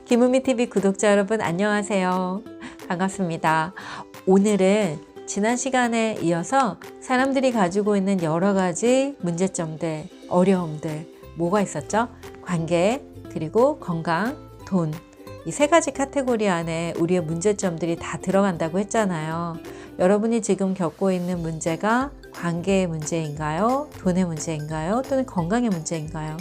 김우미TV 구독자 여러분 안녕하세요. 반갑습니다. 오늘은 지난 시간에 이어서 사람들이 가지고 있는 여러 가지 문제점들, 어려움들 뭐가 있었죠? 관계, 그리고 건강, 돈, 이 세 가지 카테고리 안에 우리의 문제점들이 다 들어간다고 했잖아요. 여러분이 지금 겪고 있는 문제가 관계의 문제인가요? 돈의 문제인가요? 또는 건강의 문제인가요?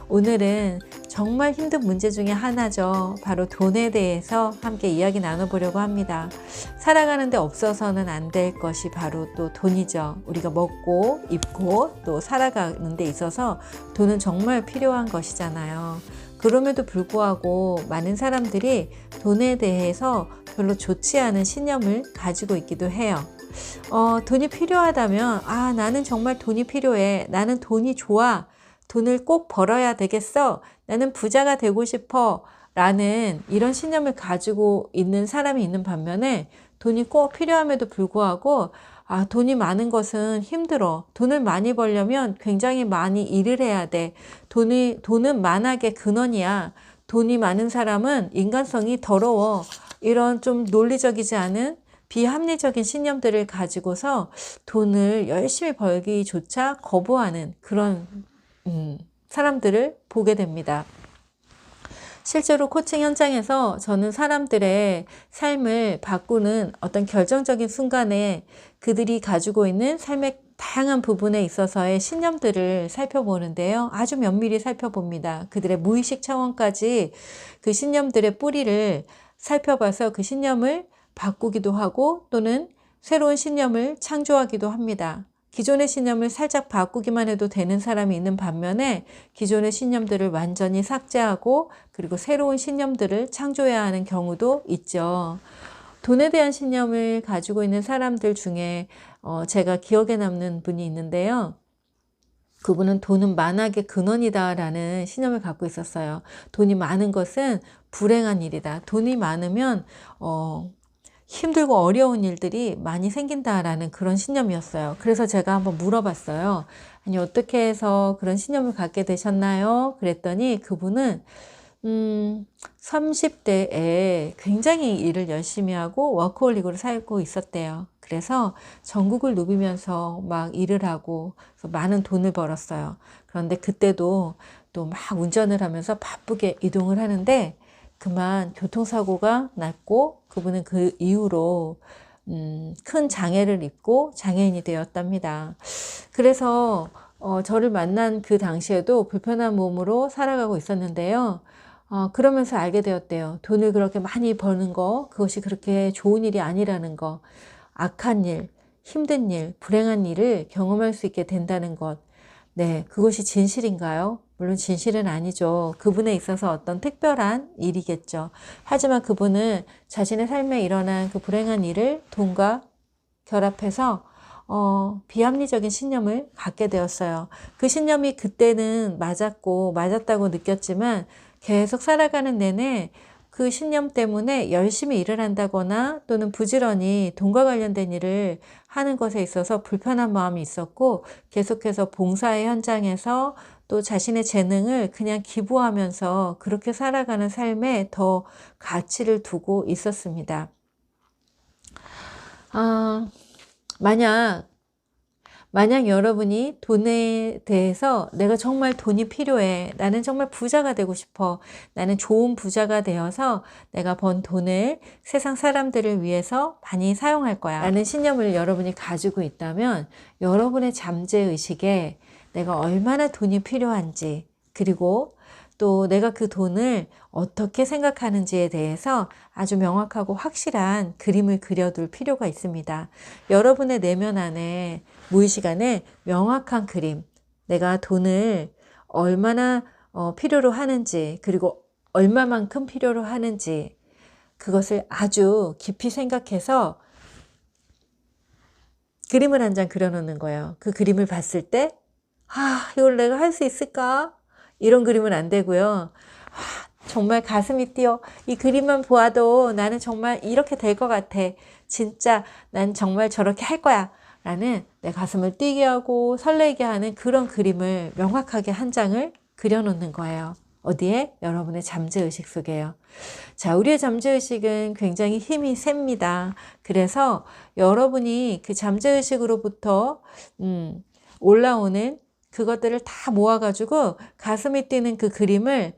오늘은 정말 힘든 문제 중에 하나죠. 바로 돈에 대해서 함께 이야기 나눠보려고 합니다. 살아가는데 없어서는 안 될 것이 바로 또 돈이죠. 우리가 먹고 입고 또 살아가는 데 있어서 돈은 정말 필요한 것이잖아요. 그럼에도 불구하고 많은 사람들이 돈에 대해서 별로 좋지 않은 신념을 가지고 있기도 해요. 돈이 필요하다면 나는 정말 돈이 필요해. 나는 돈이 좋아. 돈을 꼭 벌어야 되겠어. 나는 부자가 되고 싶어. 라는 이런 신념을 가지고 있는 사람이 있는 반면에 돈이 꼭 필요함에도 불구하고 돈이 많은 것은 힘들어. 돈을 많이 벌려면 굉장히 많이 일을 해야 돼. 돈은 만악의 근원이야. 돈이 많은 사람은 인간성이 더러워. 이런 좀 논리적이지 않은 비합리적인 신념들을 가지고서 돈을 열심히 벌기조차 거부하는 그런 사람들을 보게 됩니다. 실제로 코칭 현장에서 저는 사람들의 삶을 바꾸는 어떤 결정적인 순간에 그들이 가지고 있는 삶의 다양한 부분에 있어서의 신념들을 살펴보는데요. 아주 면밀히 살펴봅니다. 그들의 무의식 차원까지 그 신념들의 뿌리를 살펴봐서 그 신념을 바꾸기도 하고 또는 새로운 신념을 창조하기도 합니다. 기존의 신념을 살짝 바꾸기만 해도 되는 사람이 있는 반면에 기존의 신념들을 완전히 삭제하고 그리고 새로운 신념들을 창조해야 하는 경우도 있죠. 돈에 대한 신념을 가지고 있는 사람들 중에 제가 기억에 남는 분이 있는데요. 그분은 돈은 만악의 근원이다라는 신념을 갖고 있었어요. 돈이 많은 것은 불행한 일이다. 돈이 많으면 힘들고 어려운 일들이 많이 생긴다라는 그런 신념이었어요. 그래서 제가 한번 물어봤어요. 아니, 어떻게 해서 그런 신념을 갖게 되셨나요? 그랬더니 그분은 30대에 굉장히 일을 열심히 하고 워커홀릭으로 살고 있었대요. 그래서 전국을 누비면서 막 일을 하고 많은 돈을 벌었어요. 그런데 그때도 또 막 운전을 하면서 바쁘게 이동을 하는데 그만 교통사고가 났고 그분은 그 이후로 큰 장애를 입고 장애인이 되었답니다. 그래서 저를 만난 그 당시에도 불편한 몸으로 살아가고 있었는데요. 그러면서 알게 되었대요. 돈을 그렇게 많이 버는 거, 그것이 그렇게 좋은 일이 아니라는 거, 악한 일, 힘든 일, 불행한 일을 경험할 수 있게 된다는 것. 네, 그것이 진실인가요? 물론 진실은 아니죠. 그분에 있어서 어떤 특별한 일이겠죠. 하지만 그분은 자신의 삶에 일어난 그 불행한 일을 돈과 결합해서 비합리적인 신념을 갖게 되었어요. 그 신념이 그때는 맞았다고 느꼈지만 계속 살아가는 내내 그 신념 때문에 열심히 일을 한다거나 또는 부지런히 돈과 관련된 일을 하는 것에 있어서 불편한 마음이 있었고 계속해서 봉사의 현장에서 또 자신의 재능을 그냥 기부하면서 그렇게 살아가는 삶에 더 가치를 두고 있었습니다. 만약 여러분이 돈에 대해서 내가 정말 돈이 필요해. 나는 정말 부자가 되고 싶어. 나는 좋은 부자가 되어서 내가 번 돈을 세상 사람들을 위해서 많이 사용할 거야. 라는 신념을 여러분이 가지고 있다면 여러분의 잠재의식에 내가 얼마나 돈이 필요한지 그리고 또 내가 그 돈을 어떻게 생각하는지에 대해서 아주 명확하고 확실한 그림을 그려둘 필요가 있습니다. 여러분의 내면 안에 무의식 안에 명확한 그림, 내가 돈을 얼마나 필요로 하는지 그리고 얼마만큼 필요로 하는지 그것을 아주 깊이 생각해서 그림을 한 장 그려놓는 거예요. 그 그림을 봤을 때 이걸 내가 할 수 있을까? 이런 그림은 안 되고요. 정말 가슴이 뛰어. 이 그림만 보아도 나는 정말 이렇게 될 것 같아. 진짜 난 정말 저렇게 할 거야. 라는 내 가슴을 뛰게 하고 설레게 하는 그런 그림을 명확하게 한 장을 그려놓는 거예요. 어디에? 여러분의 잠재의식 속에요. 자, 우리의 잠재의식은 굉장히 힘이 셉니다. 그래서 여러분이 그 잠재의식으로부터 올라오는 그것들을 다 모아가지고 가슴이 뛰는 그 그림을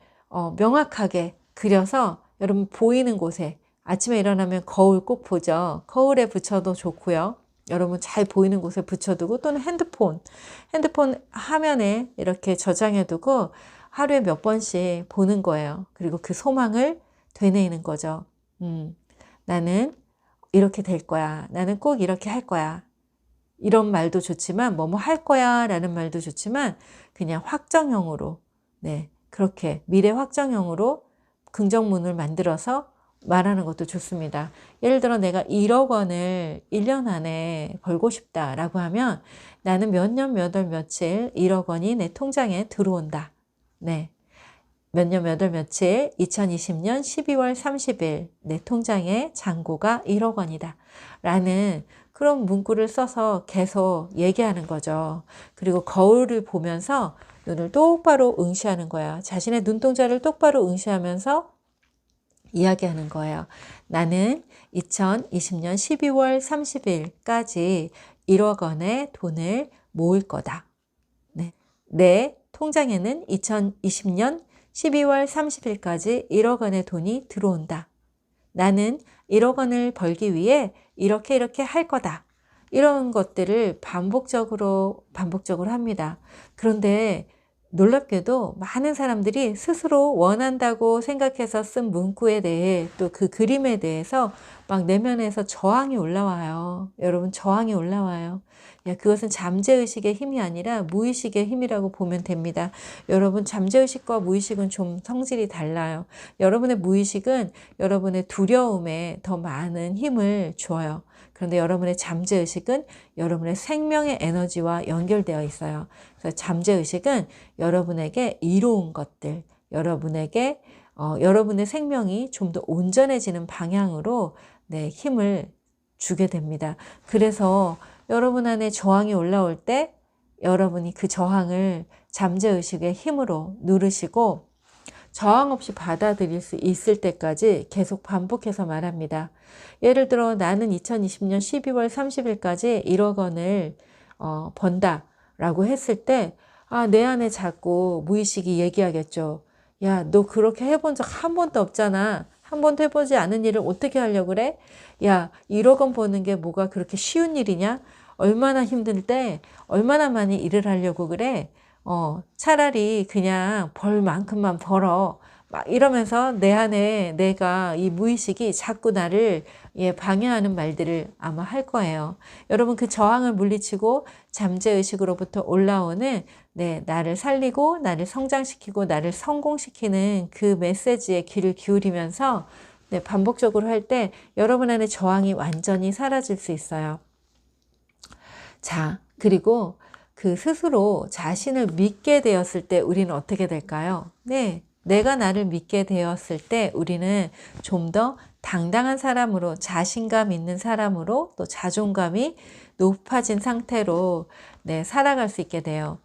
명확하게 그려서 여러분 보이는 곳에, 아침에 일어나면 거울 꼭 보죠. 거울에 붙여도 좋고요. 여러분 잘 보이는 곳에 붙여두고, 또는 핸드폰 화면에 이렇게 저장해두고 하루에 몇 번씩 보는 거예요. 그리고 그 소망을 되뇌이는 거죠. 나는 이렇게 될 거야. 나는 꼭 이렇게 할 거야. 이런 말도 좋지만, 뭐뭐 할 거야 라는 말도 좋지만, 그냥 확정형으로, 네, 그렇게 미래 확정형으로 긍정문을 만들어서 말하는 것도 좋습니다. 예를 들어 내가 1억 원을 1년 안에 벌고 싶다라고 하면, 나는 몇 년 몇 월 며칠 1억 원이 내 통장에 들어온다. 네, 몇 년 몇 월 며칠 2020년 12월 30일 내 통장에 잔고가 1억 원이다 라는 그런 문구를 써서 계속 얘기하는 거죠. 그리고 거울을 보면서 눈을 똑바로 응시하는 거야. 자신의 눈동자를 똑바로 응시하면서 이야기하는 거예요. 나는 2020년 12월 30일까지 1억 원의 돈을 모을 거다. 네. 내 통장에는 2020년 12월 30일까지 1억 원의 돈이 들어온다. 나는 1억 원을 벌기 위해 이렇게 할 거다. 이런 것들을 반복적으로 합니다. 그런데 놀랍게도 많은 사람들이 스스로 원한다고 생각해서 쓴 문구에 대해, 또 그 그림에 대해서 막 내면에서 저항이 올라와요. 여러분, 저항이 올라와요. 그것은 잠재의식의 힘이 아니라 무의식의 힘이라고 보면 됩니다. 여러분, 잠재의식과 무의식은 좀 성질이 달라요. 여러분의 무의식은 여러분의 두려움에 더 많은 힘을 줘요. 그런데 여러분의 잠재의식은 여러분의 생명의 에너지와 연결되어 있어요. 그래서 잠재의식은 여러분에게 이로운 것들, 여러분에게 여러분의 생명이 좀 더 온전해지는 방향으로 힘을 주게 됩니다. 그래서 여러분 안에 저항이 올라올 때 여러분이 그 저항을 잠재의식의 힘으로 누르시고 저항 없이 받아들일 수 있을 때까지 계속 반복해서 말합니다. 예를 들어 나는 2020년 12월 30일까지 1억 원을 번다 라고 했을 때, 내 안에 자꾸 무의식이 얘기하겠죠. 야, 너 그렇게 해본 적 한 번도 없잖아. 한 번도 해보지 않은 일을 어떻게 하려고 그래? 야, 1억 원 버는 게 뭐가 그렇게 쉬운 일이냐? 얼마나 힘들 때 얼마나 많이 일을 하려고 그래? 차라리 그냥 벌 만큼만 벌어. 막 이러면서 내 안에 내가 이 무의식이 자꾸 나를 방해하는 말들을 아마 할 거예요. 여러분, 그 저항을 물리치고 잠재의식으로부터 올라오는 나를 살리고 나를 성장시키고 나를 성공시키는 그 메시지에 귀를 기울이면서 반복적으로 할 때 여러분 안에 저항이 완전히 사라질 수 있어요. 자, 그리고 그 스스로 자신을 믿게 되었을 때 우리는 어떻게 될까요? 내가 나를 믿게 되었을 때 우리는 좀 더 당당한 사람으로, 자신감 있는 사람으로, 또 자존감이 높아진 상태로 살아갈 수 있게 돼요.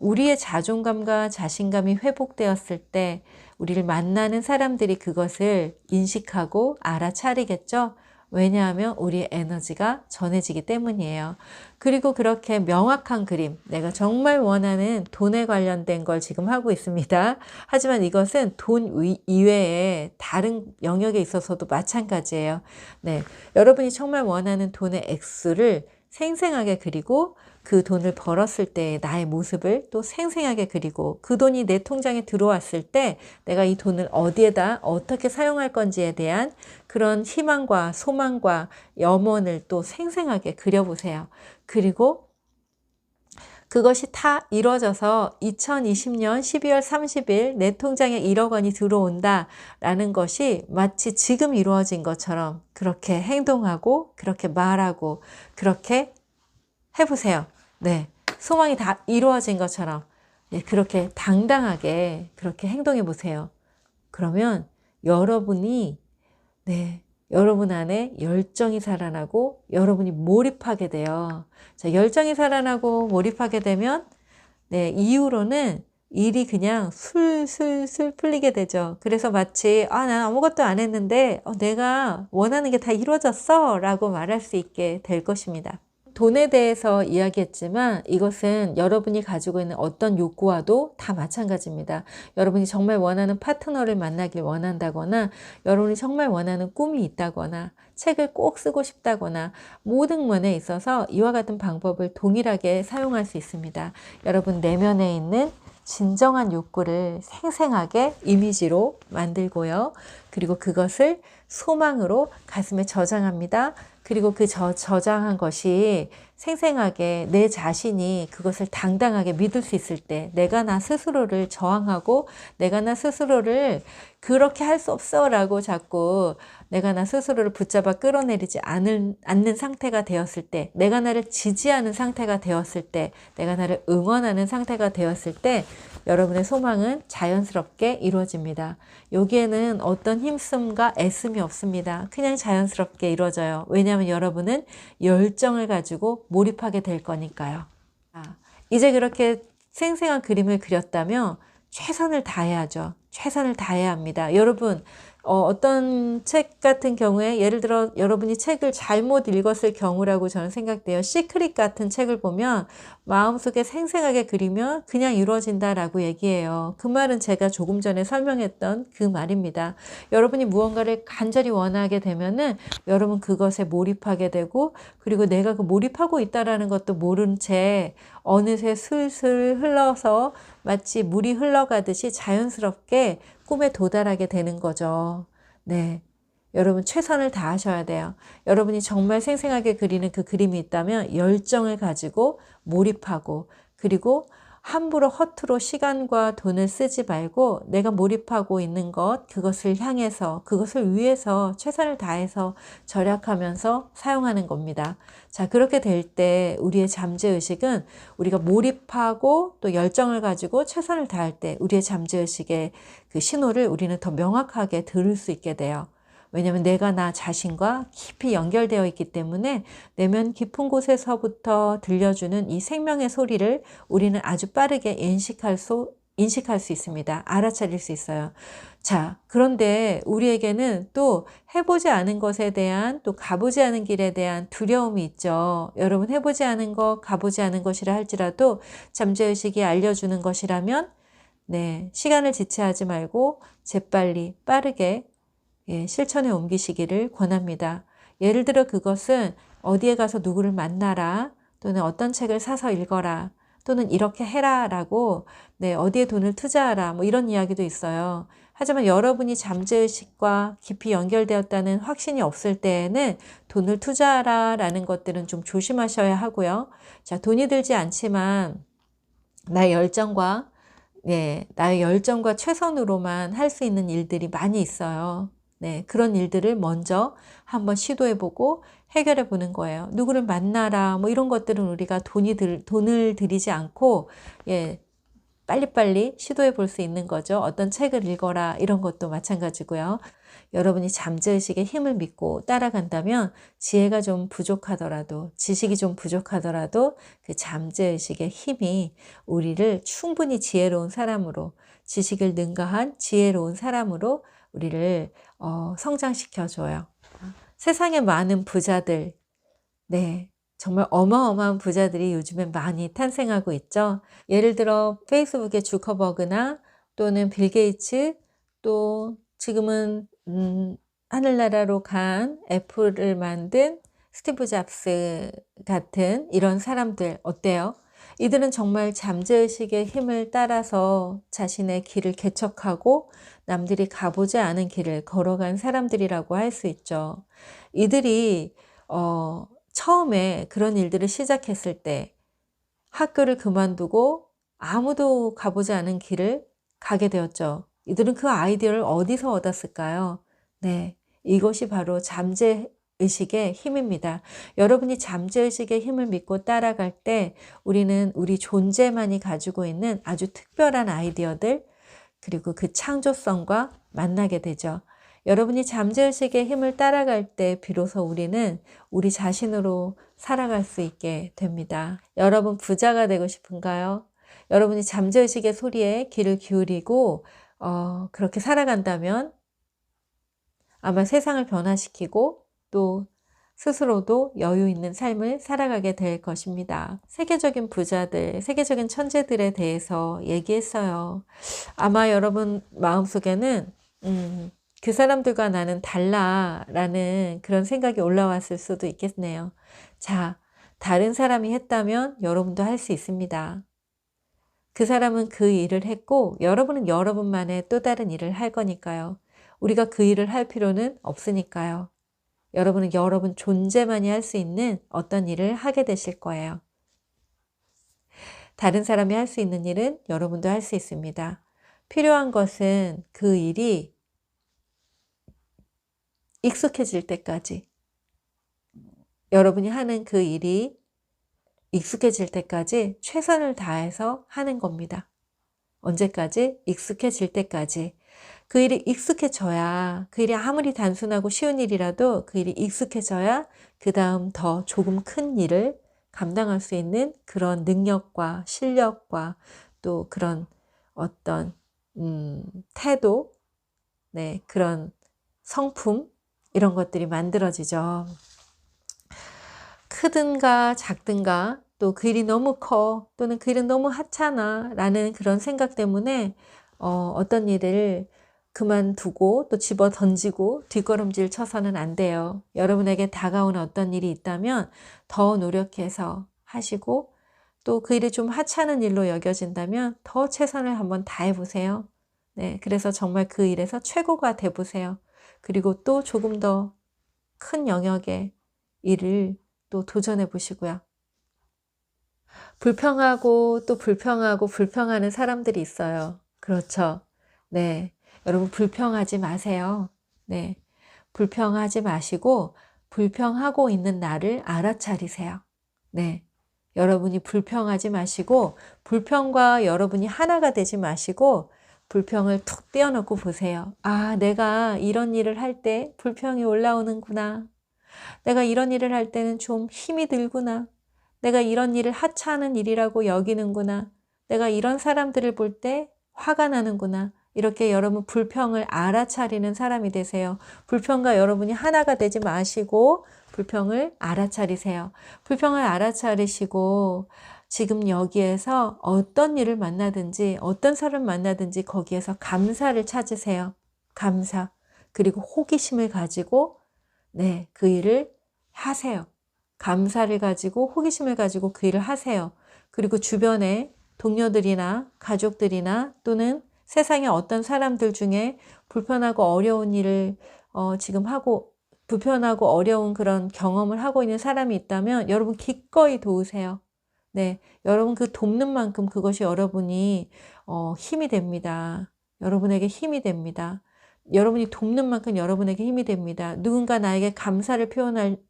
우리의 자존감과 자신감이 회복되었을 때 우리를 만나는 사람들이 그것을 인식하고 알아차리겠죠? 왜냐하면 우리의 에너지가 전해지기 때문이에요. 그리고 그렇게 명확한 그림, 내가 정말 원하는 돈에 관련된 걸 지금 하고 있습니다. 하지만 이것은 돈 이외에 다른 영역에 있어서도 마찬가지예요. 여러분이 정말 원하는 돈의 액수를 생생하게 그리고 그 돈을 벌었을 때 나의 모습을 또 생생하게 그리고 그 돈이 내 통장에 들어왔을 때 내가 이 돈을 어디에다 어떻게 사용할 건지에 대한 그런 희망과 소망과 염원을 또 생생하게 그려보세요. 그리고 그것이 다 이루어져서 2020년 12월 30일 내 통장에 1억 원이 들어온다 라는 것이 마치 지금 이루어진 것처럼 그렇게 행동하고 그렇게 말하고 그렇게 해보세요. 소망이 다 이루어진 것처럼 그렇게 당당하게 그렇게 행동해 보세요. 그러면 여러분이 여러분 안에 열정이 살아나고 여러분이 몰입하게 돼요. 자, 열정이 살아나고 몰입하게 되면 이후로는 일이 그냥 술술술 풀리게 되죠. 그래서 마치 난 아무것도 안 했는데 내가 원하는 게 다 이루어졌어 라고 말할 수 있게 될 것입니다. 돈에 대해서 이야기했지만 이것은 여러분이 가지고 있는 어떤 욕구와도 다 마찬가지입니다. 여러분이 정말 원하는 파트너를 만나길 원한다거나 여러분이 정말 원하는 꿈이 있다거나 책을 꼭 쓰고 싶다거나 모든 면에 있어서 이와 같은 방법을 동일하게 사용할 수 있습니다. 여러분 내면에 있는 진정한 욕구를 생생하게 이미지로 만들고요. 그리고 그것을 소망으로 가슴에 저장합니다. 그리고 그 저장한 것이 생생하게 내 자신이 그것을 당당하게 믿을 수 있을 때 내가 나 스스로를 저항하고 내가 나 스스로를 그렇게 할 수 없어 라고 자꾸 내가 나 스스로를 붙잡아 끌어내리지 않는 상태가 되었을 때 내가 나를 지지하는 상태가 되었을 때 내가 나를 응원하는 상태가 되었을 때 여러분의 소망은 자연스럽게 이루어집니다. 여기에는 어떤 힘씀과 애씀이 없습니다. 그냥 자연스럽게 이루어져요. 왜냐하면 여러분은 열정을 가지고 몰입하게 될 거니까요. 이제 그렇게 생생한 그림을 그렸다면 최선을 다해야죠. 최선을 다해야 합니다. 여러분 어떤 책 같은 경우에 예를 들어 여러분이 책을 잘못 읽었을 경우라고 저는 생각돼요. 시크릿 같은 책을 보면 마음속에 생생하게 그리면 그냥 이루어진다라고 얘기해요. 그 말은 제가 조금 전에 설명했던 그 말입니다. 여러분이 무언가를 간절히 원하게 되면은 여러분 그것에 몰입하게 되고 그리고 내가 그 몰입하고 있다라는 것도 모른 채 어느새 슬슬 흘러서 마치 물이 흘러가듯이 자연스럽게 꿈에 도달하게 되는 거죠. 네. 여러분 최선을 다하셔야 돼요. 여러분이 정말 생생하게 그리는 그 그림이 있다면 열정을 가지고 몰입하고 그리고 함부로 허투루 시간과 돈을 쓰지 말고 내가 몰입하고 있는 것 그것을 향해서 그것을 위해서 최선을 다해서 절약하면서 사용하는 겁니다. 자, 그렇게 될 때 우리의 잠재의식은 우리가 몰입하고 또 열정을 가지고 최선을 다할 때 우리의 잠재의식의 그 신호를 우리는 더 명확하게 들을 수 있게 돼요. 왜냐하면 내가 나 자신과 깊이 연결되어 있기 때문에 내면 깊은 곳에서부터 들려주는 이 생명의 소리를 우리는 아주 빠르게 인식할 수 있습니다. 알아차릴 수 있어요. 자, 그런데 우리에게는 또 해보지 않은 것에 대한 또 가보지 않은 길에 대한 두려움이 있죠. 여러분 해보지 않은 것, 가보지 않은 것이라 할지라도 잠재의식이 알려주는 것이라면 네, 시간을 지체하지 말고 재빨리 빠르게 실천에 옮기시기를 권합니다. 예를 들어 그것은 어디에 가서 누구를 만나라 또는 어떤 책을 사서 읽어라 또는 이렇게 해라 라고 어디에 돈을 투자하라 뭐 이런 이야기도 있어요. 하지만 여러분이 잠재의식과 깊이 연결되었다는 확신이 없을 때에는 돈을 투자하라 라는 것들은 좀 조심하셔야 하고요. 자, 돈이 들지 않지만 나의 열정과 최선으로만 할 수 있는 일들이 많이 있어요. 네, 그런 일들을 먼저 한번 시도해보고 해결해보는 거예요. 누구를 만나라, 뭐 이런 것들은 우리가 돈을 들이지 않고, 빨리빨리 시도해볼 수 있는 거죠. 어떤 책을 읽어라, 이런 것도 마찬가지고요. 여러분이 잠재의식의 힘을 믿고 따라간다면 지혜가 좀 부족하더라도, 지식이 좀 부족하더라도 그 잠재의식의 힘이 우리를 충분히 지혜로운 사람으로, 지식을 능가한 지혜로운 사람으로 우리를 성장시켜줘요. 세상에 많은 부자들, 정말 어마어마한 부자들이 요즘에 많이 탄생하고 있죠. 예를 들어 페이스북의 주커버그나 또는 빌 게이츠, 또 지금은 하늘나라로 간 애플을 만든 스티브 잡스 같은 이런 사람들 어때요? 이들은 정말 잠재의식의 힘을 따라서 자신의 길을 개척하고 남들이 가보지 않은 길을 걸어간 사람들이라고 할 수 있죠. 이들이 처음에 그런 일들을 시작했을 때 학교를 그만두고 아무도 가보지 않은 길을 가게 되었죠. 이들은 그 아이디어를 어디서 얻었을까요? 네, 이것이 바로 잠재의식의 힘입니다. 여러분이 잠재의식의 힘을 믿고 따라갈 때 우리는 우리 존재만이 가지고 있는 아주 특별한 아이디어들 그리고 그 창조성과 만나게 되죠. 여러분이 잠재의식의 힘을 따라갈 때 비로소 우리는 우리 자신으로 살아갈 수 있게 됩니다. 여러분 부자가 되고 싶은가요? 여러분이 잠재의식의 소리에 귀를 기울이고 그렇게 살아간다면 아마 세상을 변화시키고 또 스스로도 여유 있는 삶을 살아가게 될 것입니다. 세계적인 부자들, 세계적인 천재들에 대해서 얘기했어요. 아마 여러분 마음속에는 그 사람들과 나는 달라라는 그런 생각이 올라왔을 수도 있겠네요. 자, 다른 사람이 했다면 여러분도 할 수 있습니다. 그 사람은 그 일을 했고 여러분은 여러분만의 또 다른 일을 할 거니까요. 우리가 그 일을 할 필요는 없으니까요. 여러분은 여러분 존재만이 할 수 있는 어떤 일을 하게 되실 거예요. 다른 사람이 할 수 있는 일은 여러분도 할 수 있습니다. 필요한 것은 그 일이 익숙해질 때까지, 여러분이 하는 그 일이 익숙해질 때까지 최선을 다해서 하는 겁니다. 언제까지? 익숙해질 때까지. 그 일이 익숙해져야, 그 일이 아무리 단순하고 쉬운 일이라도 그 일이 익숙해져야 그 다음 더 조금 큰 일을 감당할 수 있는 그런 능력과 실력과 또 그런 어떤 태도, 네, 그런 성품 이런 것들이 만들어지죠. 크든가 작든가 또 그 일이 너무 커 또는 그 일은 너무 하찮아 라는 그런 생각 때문에 어떤 일을 그만두고 또 집어 던지고 뒷걸음질 쳐서는 안 돼요. 여러분에게 다가오는 어떤 일이 있다면 더 노력해서 하시고 또 그 일이 좀 하찮은 일로 여겨진다면 더 최선을 한번 다해보세요. 네, 그래서 정말 그 일에서 최고가 돼보세요. 그리고 또 조금 더 큰 영역의 일을 또 도전해 보시고요. 불평하고 또 불평하고 불평하는 사람들이 있어요. 그렇죠. 네. 여러분 불평하지 마세요. 네. 불평하지 마시고 불평하고 있는 나를 알아차리세요. 네. 여러분이 불평하지 마시고 불평과 여러분이 하나가 되지 마시고 불평을 툭 떼어놓고 보세요. 아, 내가 이런 일을 할 때 불평이 올라오는구나. 내가 이런 일을 할 때는 좀 힘이 들구나. 내가 이런 일을 하찮은 일이라고 여기는구나. 내가 이런 사람들을 볼 때 화가 나는구나. 이렇게 여러분 불평을 알아차리는 사람이 되세요. 불평과 여러분이 하나가 되지 마시고 불평을 알아차리세요. 불평을 알아차리시고 지금 여기에서 어떤 일을 만나든지 어떤 사람을 만나든지 거기에서 감사를 찾으세요. 감사. 그리고 호기심을 가지고 네, 그 일을 하세요. 감사를 가지고 호기심을 가지고 그 일을 하세요. 그리고 주변에 동료들이나 가족들이나 또는 세상의 어떤 사람들 중에 불편하고 어려운 일을 지금 하고 불편하고 어려운 그런 경험을 하고 있는 사람이 있다면 여러분 기꺼이 도우세요. 네, 여러분 그 돕는 만큼 그것이 여러분이 힘이 됩니다. 여러분에게 힘이 됩니다. 여러분이 돕는 만큼 여러분에게 힘이 됩니다. 누군가 나에게 감사를 표현하고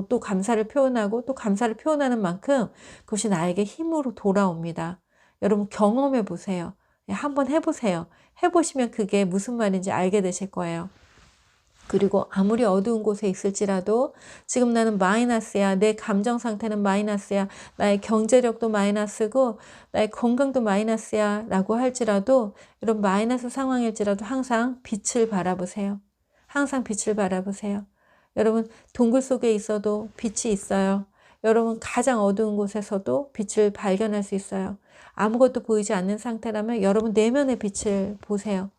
또 감사를 표현하고 또 감사를 표현하는 만큼 그것이 나에게 힘으로 돌아옵니다. 여러분 경험해 보세요. 한번 해보세요. 해보시면 그게 무슨 말인지 알게 되실 거예요. 그리고 아무리 어두운 곳에 있을지라도 지금 나는 마이너스야. 내 감정 상태는 마이너스야. 나의 경제력도 마이너스고 나의 건강도 마이너스야 라고 할지라도 이런 마이너스 상황일지라도 항상 빛을 바라보세요. 항상 빛을 바라보세요. 여러분 동굴 속에 있어도 빛이 있어요. 여러분 가장 어두운 곳에서도 빛을 발견할 수 있어요. 아무것도 보이지 않는 상태라면 여러분 내면의 빛을 보세요.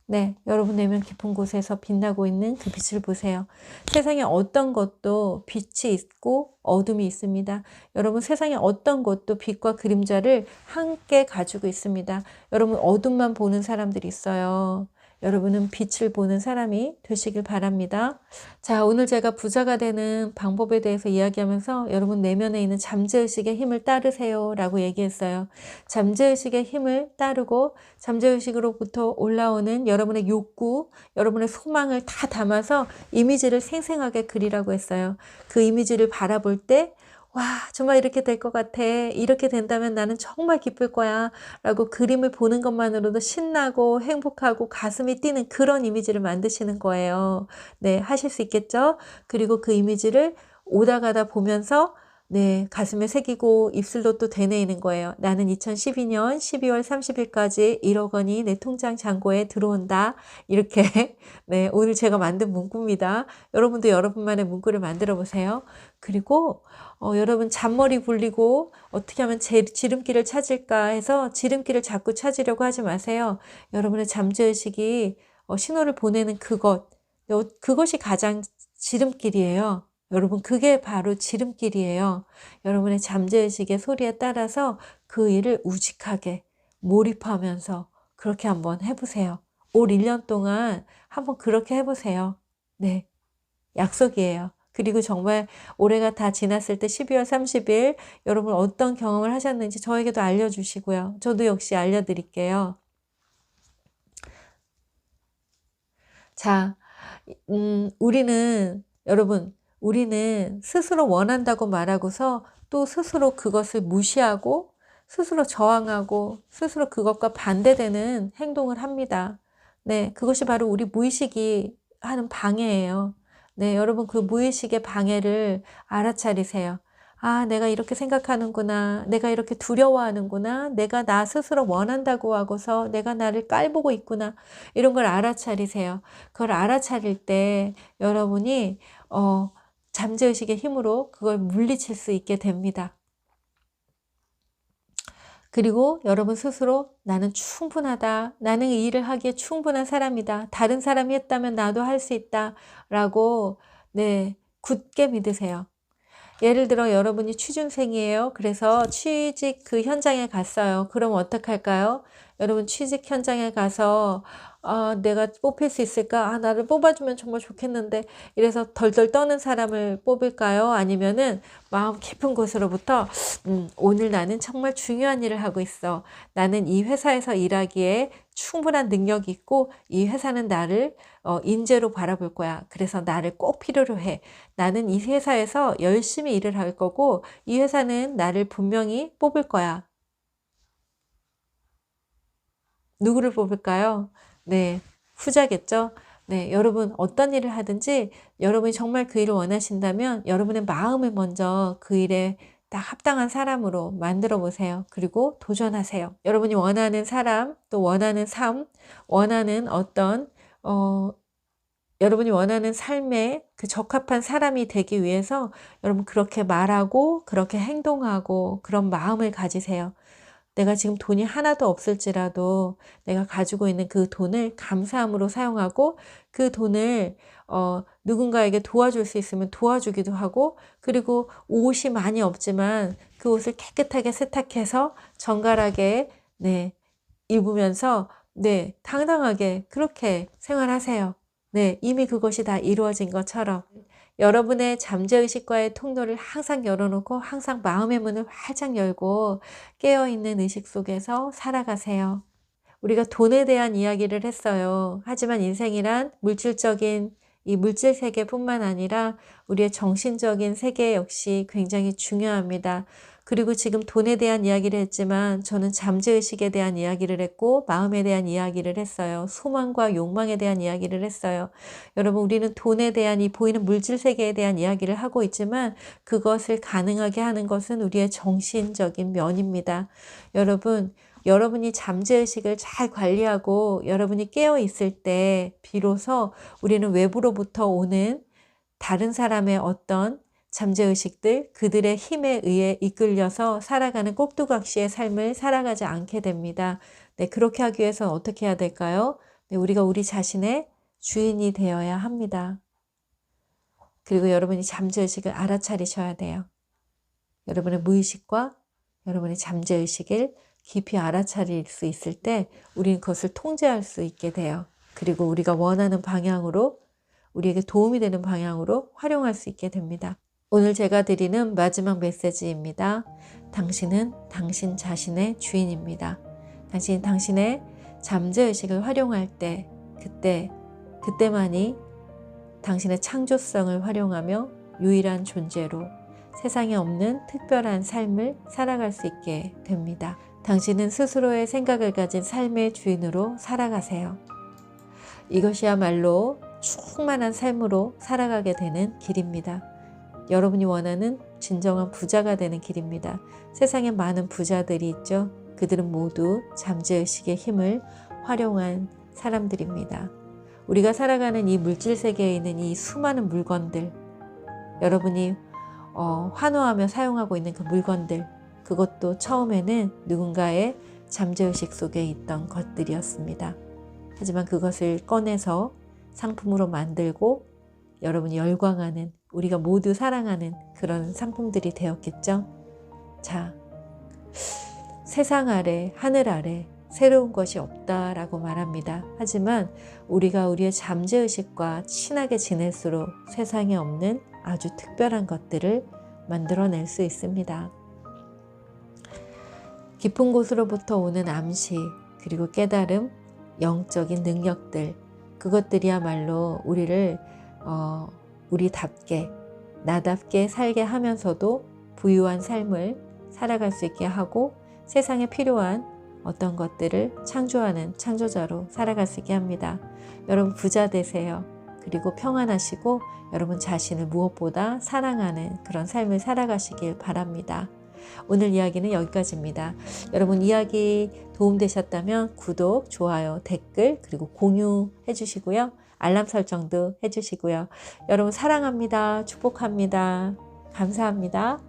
네, 여러분 내면 깊은 곳에서 빛나고 있는 그 빛을 보세요. 세상에 어떤 것도 빛이 있고 어둠이 있습니다. 여러분 세상에 어떤 것도 빛과 그림자를 함께 가지고 있습니다. 여러분 어둠만 보는 사람들이 있어요. 여러분은 빛을 보는 사람이 되시길 바랍니다. 자, 오늘 제가 부자가 되는 방법에 대해서 이야기하면서 여러분 내면에 있는 잠재의식의 힘을 따르세요 라고 얘기했어요. 잠재의식의 힘을 따르고 잠재의식으로부터 올라오는 여러분의 욕구, 여러분의 소망을 다 담아서 이미지를 생생하게 그리라고 했어요. 그 이미지를 바라볼 때 와, 정말 이렇게 될 것 같아. 이렇게 된다면 나는 정말 기쁠 거야. 라고 그림을 보는 것만으로도 신나고 행복하고 가슴이 뛰는 그런 이미지를 만드시는 거예요. 네, 하실 수 있겠죠? 그리고 그 이미지를 오다 가다 보면서 네, 가슴에 새기고 입술로 또 되뇌이는 거예요. 나는 2012년 12월 30일까지 1억 원이 내 통장 잔고에 들어온다. 이렇게 네, 오늘 제가 만든 문구입니다. 여러분도 여러분만의 문구를 만들어 보세요. 그리고 여러분 잔머리 굴리고 어떻게 하면 지름길을 찾을까 해서 지름길을 자꾸 찾으려고 하지 마세요. 여러분의 잠재의식이 신호를 보내는 그것이 가장 지름길이에요. 여러분, 그게 바로 지름길이에요. 여러분의 잠재의식의 소리에 따라서 그 일을 우직하게 몰입하면서 그렇게 한번 해보세요. 올 1년 동안 한번 그렇게 해보세요. 네, 약속이에요. 그리고 정말 올해가 다 지났을 때 12월 30일 여러분 어떤 경험을 하셨는지 저에게도 알려주시고요. 저도 역시 알려드릴게요. 자, 우리는 스스로 원한다고 말하고서 또 스스로 그것을 무시하고 스스로 저항하고 스스로 그것과 반대되는 행동을 합니다. 네, 그것이 바로 우리 무의식이 하는 방해예요. 네, 여러분 그 무의식의 방해를 알아차리세요. 아, 내가 이렇게 생각하는구나. 내가 이렇게 두려워하는구나. 내가 나 스스로 원한다고 하고서 내가 나를 깔보고 있구나. 이런 걸 알아차리세요. 그걸 알아차릴 때 여러분이 잠재의식의 힘으로 그걸 물리칠 수 있게 됩니다. 그리고 여러분 스스로 나는 충분하다. 나는 이 일을 하기에 충분한 사람이다. 다른 사람이 했다면 나도 할 수 있다. 라고 네, 굳게 믿으세요. 예를 들어 여러분이 취준생이에요. 그래서 취직 그 현장에 갔어요. 그럼 어떡할까요? 여러분 취직 현장에 가서 내가 뽑힐 수 있을까? 나를 뽑아주면 정말 좋겠는데 이래서 덜덜 떠는 사람을 뽑을까요? 아니면은 마음 깊은 곳으로부터 오늘 나는 정말 중요한 일을 하고 있어. 나는 이 회사에서 일하기에 충분한 능력이 있고 이 회사는 나를 인재로 바라볼 거야. 그래서 나를 꼭 필요로 해. 나는 이 회사에서 열심히 일을 할 거고 이 회사는 나를 분명히 뽑을 거야. 누구를 뽑을까요? 네, 후자겠죠? 네, 여러분 어떤 일을 하든지 여러분이 정말 그 일을 원하신다면 여러분의 마음을 먼저 그 일에 딱 합당한 사람으로 만들어 보세요. 그리고 도전하세요. 여러분이 원하는 사람, 또 원하는 삶, 원하는 여러분이 원하는 삶에 그 적합한 사람이 되기 위해서 여러분 그렇게 말하고 그렇게 행동하고 그런 마음을 가지세요. 내가 지금 돈이 하나도 없을지라도 내가 가지고 있는 그 돈을 감사함으로 사용하고 그 돈을 누군가에게 도와줄 수 있으면 도와주기도 하고 그리고 옷이 많이 없지만 그 옷을 깨끗하게 세탁해서 정갈하게 네, 입으면서 네, 당당하게 그렇게 생활하세요. 네, 이미 그것이 다 이루어진 것처럼 여러분의 잠재의식과의 통로를 항상 열어놓고 항상 마음의 문을 활짝 열고 깨어있는 의식 속에서 살아가세요. 우리가 돈에 대한 이야기를 했어요. 하지만 인생이란 물질적인 이 물질 세계뿐만 아니라 우리의 정신적인 세계 역시 굉장히 중요합니다. 그리고 지금 돈에 대한 이야기를 했지만 저는 잠재의식에 대한 이야기를 했고 마음에 대한 이야기를 했어요. 소망과 욕망에 대한 이야기를 했어요. 여러분 우리는 돈에 대한 이 보이는 물질 세계에 대한 이야기를 하고 있지만 그것을 가능하게 하는 것은 우리의 정신적인 면입니다. 여러분이 잠재의식을 잘 관리하고 여러분이 깨어 있을 때 비로소 우리는 외부로부터 오는 다른 사람의 어떤 잠재의식들, 그들의 힘에 의해 이끌려서 살아가는 꼭두각시의 삶을 살아가지 않게 됩니다. 네, 그렇게 하기 위해서 어떻게 해야 될까요? 네, 우리가 우리 자신의 주인이 되어야 합니다. 그리고 여러분이 잠재의식을 알아차리셔야 돼요. 여러분의 무의식과 여러분의 잠재의식을 깊이 알아차릴 수 있을 때 우리는 그것을 통제할 수 있게 돼요. 그리고 우리가 원하는 방향으로 우리에게 도움이 되는 방향으로 활용할 수 있게 됩니다. 오늘 제가 드리는 마지막 메시지입니다. 당신은 당신 자신의 주인입니다. 당신이 당신의 잠재의식을 활용할 때 그때만이 당신의 창조성을 활용하며 유일한 존재로 세상에 없는 특별한 삶을 살아갈 수 있게 됩니다. 당신은 스스로의 생각을 가진 삶의 주인으로 살아가세요. 이것이야말로 충만한 삶으로 살아가게 되는 길입니다. 여러분이 원하는 진정한 부자가 되는 길입니다. 세상에 많은 부자들이 있죠. 그들은 모두 잠재의식의 힘을 활용한 사람들입니다. 우리가 살아가는 이 물질 세계에 있는 이 수많은 물건들, 여러분이 환호하며 사용하고 있는 그 물건들, 그것도 처음에는 누군가의 잠재의식 속에 있던 것들이었습니다. 하지만 그것을 꺼내서 상품으로 만들고 여러분이 열광하는, 우리가 모두 사랑하는 그런 상품들이 되었겠죠. 자, 세상 아래, 하늘 아래 새로운 것이 없다라고 말합니다. 하지만 우리가 우리의 잠재의식과 친하게 지낼수록 세상에 없는 아주 특별한 것들을 만들어낼 수 있습니다. 깊은 곳으로부터 오는 암시, 그리고 깨달음, 영적인 능력들, 그것들이야말로 우리를 우리답게, 나답게 살게 하면서도 부유한 삶을 살아갈 수 있게 하고 세상에 필요한 어떤 것들을 창조하는 창조자로 살아갈 수 있게 합니다. 여러분 부자 되세요. 그리고 평안하시고 여러분 자신을 무엇보다 사랑하는 그런 삶을 살아가시길 바랍니다. 오늘 이야기는 여기까지입니다. 여러분 이야기 도움되셨다면 구독, 좋아요, 댓글 그리고 공유해 주시고요. 알람 설정도 해주시고요. 여러분 사랑합니다. 축복합니다. 감사합니다.